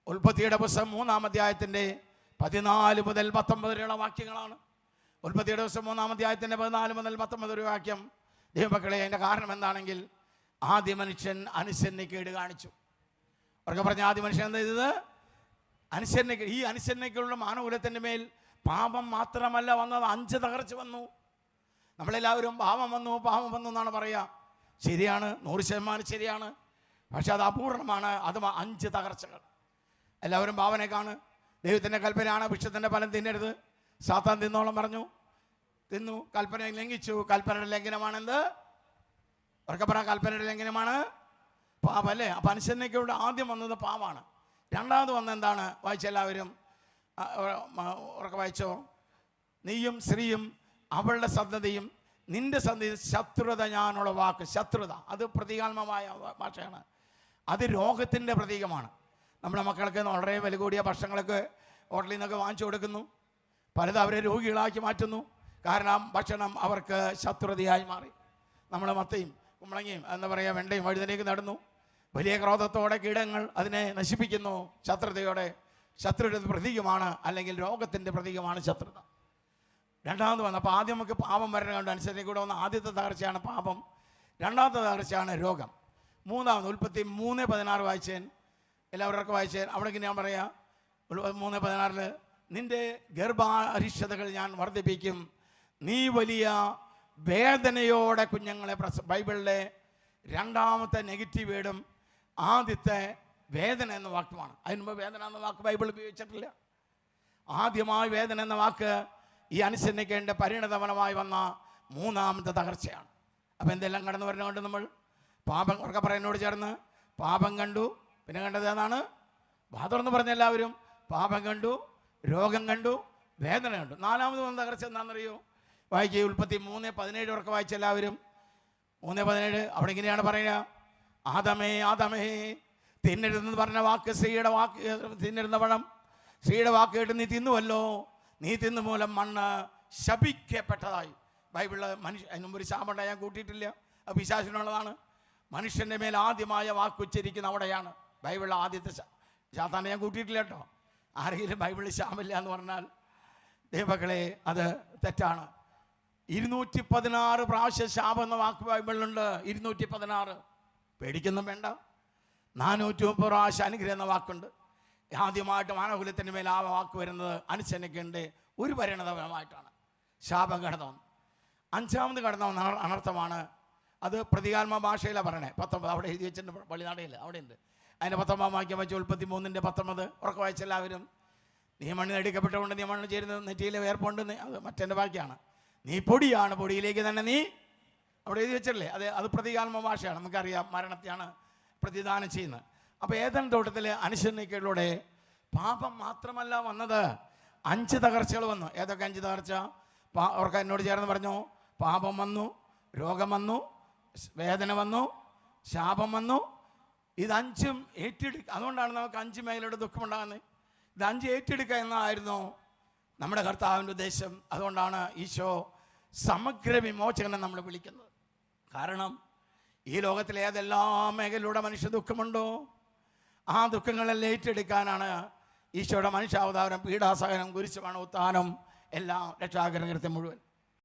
ഉൽപ്പത്തിയുടെ പുസ്തകം 3-ാം അധ്യായത്തിൻ്റെ 14 മുതൽ 19 വരെയുള്ള വാക്യങ്ങളാണ്. ഉൽപ്പത്തിയുടെ പുസ്തകം 3-ാം അധ്യായത്തിൻ്റെ 14 മുതൽ 19 വരെ വാക്യം. ദൈവമക്കളെ, അതിൻ്റെ കാരണം എന്താണെങ്കിൽ ആദ്യ മനുഷ്യൻ അനുസരണക്കേട് കാണിച്ചു. അവർക്ക് പറഞ്ഞ ആദ്യ മനുഷ്യൻ എന്താ ചെയ്തത്? അനുസരണക്കേട്. ഈ അനുസരണക്കേടുള്ള മാനവകുലത്തിൻ്റെ മേൽ പാപം മാത്രമല്ല വന്നത്, 5 തകർച്ച വന്നു. നമ്മളെല്ലാവരും പാപം വന്നു എന്നാണ് പറയുക. ശരിയാണ്, 100% ശരിയാണ്. പക്ഷെ അത് അപൂർണമാണ്. അത് 5 തകർച്ചകൾ. എല്ലാവരും ഭാവനെ കാണ്. ദൈവത്തിൻ്റെ കൽപ്പനയാണ് വൃക്ഷത്തിൻ്റെ ഫലം തിന്നരുത്. സാത്താൻ തിന്നോളം പറഞ്ഞു, തിന്നു, കൽപ്പന ലംഘിച്ചു. കൽപ്പനയുടെ ലംഘനമാണെന്ത്? അവർക്ക് പറയാം, കൽപ്പനയുടെ ലംഘനമാണ് പാപം അല്ലേ? അപ്പം അനുസരണയ്ക്കൂടെ ആദ്യം വന്നത് പാപമാണ്. രണ്ടാമത് വന്നെന്താണ്? വായിച്ചെല്ലാവരും ഉറക്കെ വായിച്ചോ. നീയും സ്ത്രീയും അവളുടെ സന്തതിയും നിന്റെ സന്തതി ശത്രുത ഞാനുള്ള വാക്ക്. ശത്രുത അത് പ്രതീകാത്മകമായ ഭാഷയാണ്. അത് രോഗത്തിൻ്റെ പ്രതീകമാണ്. നമ്മുടെ മക്കൾക്ക് വളരെ വില കൂടിയ ഭക്ഷണങ്ങളൊക്കെ ഹോട്ടലിൽ നിന്നൊക്കെ വാങ്ങിച്ചു കൊടുക്കുന്നു. പലതും അവരെ രോഗികളാക്കി മാറ്റുന്നു. കാരണം ഭക്ഷണം അവർക്ക് ശത്രുതയായി മാറി. നമ്മൾ മത്തയും കുമ്പളങ്ങയും എന്താ പറയുക, വെണ്ടയും വഴുതനേക്ക് നടന്നു. വലിയ ക്രോധത്തോടെ കീടങ്ങൾ അതിനെ നശിപ്പിക്കുന്നു. ശത്രുയുടെ പ്രതീകമാണ്, അല്ലെങ്കിൽ രോഗത്തിൻ്റെ പ്രതീകമാണ് ശത്രുത. രണ്ടാമത് വന്നു. അപ്പോൾ ആദ്യം നമുക്ക് പാപം വരണം കണ്ട് അനുസരിച്ച് കൂടെ വന്ന ആദ്യത്തെ തകർച്ചയാണ് പാപം. രണ്ടാമത്തെ തകർച്ചയാണ് രോഗം. മൂന്നാമത് ഉൽപ്പത്തി 3:16 വായിച്ചേൻ. എല്ലാവർക്കും വായിച്ചേൻ. അവിടേക്ക് ഞാൻ പറയാം, 3:16 നിന്റെ ഗർഭാരിഷ്ടതകൾ ഞാൻ വർദ്ധിപ്പിക്കും, നീ വലിയ വേദനയോടെ കുഞ്ഞുങ്ങളെ ബൈബിളിലെ രണ്ടാമത്തെ നെഗറ്റീവ് വേർഡും ആദ്യത്തെ വേദന എന്ന വാക്കുമാണ്. അതിന് മുമ്പ് വേദന എന്ന വാക്ക് ബൈബിൾ ഉപയോഗിച്ചിട്ടില്ല. ആദ്യമായി വേദന എന്ന വാക്ക് ഈ അനുസരണയ്ക്കേണ്ട പരിണതഫലമായി വന്ന മൂന്നാമത്തെ തകർച്ചയാണ്. അപ്പം എന്തെല്ലാം കടന്നു വരുന്നതുകൊണ്ട് നമ്മൾ പാപം ഉറക്കെ പറയുന്നതിനോട് ചേർന്ന് പാപം കണ്ടു. പിന്നെ കണ്ടത് ഏതാണ്? വാതുറന്ന് പറഞ്ഞ എല്ലാവരും പാപം കണ്ടു, രോഗം കണ്ടു, വേദന കണ്ടു. നാലാമത് വന്ന തകർച്ച എന്താണെന്നറിയോ? വായിക്കുക. ഉൽപ്പത്തി 3:17 ഉറക്കെ വായിച്ച എല്ലാവരും. 3:17 അവിടെ ഇങ്ങനെയാണ് പറയുക, ആദമേ ആദമേ തിന്നരുതെന്ന് പറഞ്ഞ വാക്ക്, സ്ത്രീയുടെ വാക്ക്, തിന്നരുന്ന പഴം സ്ത്രീയുടെ വാക്ക് കേട്ട് നീ തിന്നുവല്ലോ, നീ തിന്നു മൂലം മണ്ണ് ശപിക്കപ്പെട്ടതായി. ബൈബിളിൽ അതിന് മുമ്പ് ഒരു ശാപം ഞാൻ കൂട്ടിയിട്ടില്ല, അത് പിശാചിനുള്ളതാണ്. മനുഷ്യൻ്റെ മേൽ ആദ്യമായ വാക്ക് ഉച്ചരിക്കുന്ന അവിടെയാണ്. ബൈബിളിൽ ആദ്യത്തെ ശാത്താനെ ഞാൻ കൂട്ടിയിട്ടില്ല കേട്ടോ. ആരെങ്കിലും ബൈബിളിൽ ശാപമില്ല എന്ന് പറഞ്ഞാൽ ദൈവമക്കളെ അത് തെറ്റാണ്. 216 പ്രാവശ്യം ശാപം എന്ന വാക്ക് ബൈബിളിലുണ്ട്. 216. പേടിക്കൊന്നും വേണ്ട. 430 പ്രാവശ്യം അനുഗ്രഹം എന്ന വാക്കുണ്ട്. ആദ്യമായിട്ട് മാനവകുലത്തിൻ്റെ മേൽ ആ വാക്ക് വരുന്നത് അനുസരണയ്ക്കേണ്ട ഒരു പരിണതഫലമായിട്ടാണ് ശാപം കടന്നു വന്നത്. അഞ്ചാമത് കടന്നു വന്ന അനർത്ഥമാണ്. അത് പ്രതികാത്മ ഭാഷയിലാണ് പറയണേ. 19 അവിടെ എഴുതി വെച്ചിട്ടുണ്ട്, പള്ളിനാടയിൽ അവിടെ ഉണ്ട്. അതിൻ്റെ 19 വാക്യം വെച്ച് ഉൽപ്പത്തി 3:19 ഉറക്കെ വായിച്ചെല്ലാവരും. നീ മണ്ണിൽ എടുക്കപ്പെട്ടുകൊണ്ട് നീ മണ്ണ് ചേരുന്നത് നെറ്റിയിലെ വേർപ്പുണ്ട്. അത് മറ്റെൻ്റെ വാക്യാണ്. നീ പൊടിയാണ്, പൊടിയിലേക്ക് തന്നെ നീ അവിടെ എഴുതി വെച്ചിട്ടില്ലേ? അത് പ്രതികാത്മ ഭാഷയാണ്. നമുക്കറിയാം, മരണത്തെയാണ് പ്രതിദാനം ചെയ്യുന്നത്. അപ്പോൾ ഏദൻ തോട്ടത്തിൽ അനുസരണയ്ക്കയിലൂടെ പാപം മാത്രമല്ല വന്നത്, 5 തകർച്ചകൾ വന്നു. ഏതൊക്കെ 5 തകർച്ച? അവർക്ക് എന്നോട് ചേർന്ന് പറഞ്ഞു, പാപം വന്നു, രോഗം വന്നു, വേദന വന്നു, ശാപം വന്നു. ഇത് 5ഉം ഏറ്റെടുക്കുക. അതുകൊണ്ടാണ് നമുക്ക് 5 മേഖലയുടെ ദുഃഖമുണ്ടാകുന്നത്. ഇത് 5 ഏറ്റെടുക്കുക എന്നതായിരുന്നു നമ്മുടെ കർത്താവിൻ്റെ ഉദ്ദേശം. അതുകൊണ്ടാണ് ഈശോ സമഗ്ര വിമോചകനെ നമ്മൾ വിളിക്കുന്നത്. കാരണം ഈ ലോകത്തിലെ ഏതെല്ലാം മേഖലയിലൂടെ മനുഷ്യ ദുഃഖമുണ്ടോ ആ ദുഃഖങ്ങളെല്ലാം ഏറ്റെടുക്കാനാണ് ഈശോയുടെ മനുഷ്യാവതാരം, പീഡാസഹനം, കുരിശുമരണം, ഉത്ഥാനം, എല്ലാം രക്ഷാകരകൃത്യം മുഴുവൻ.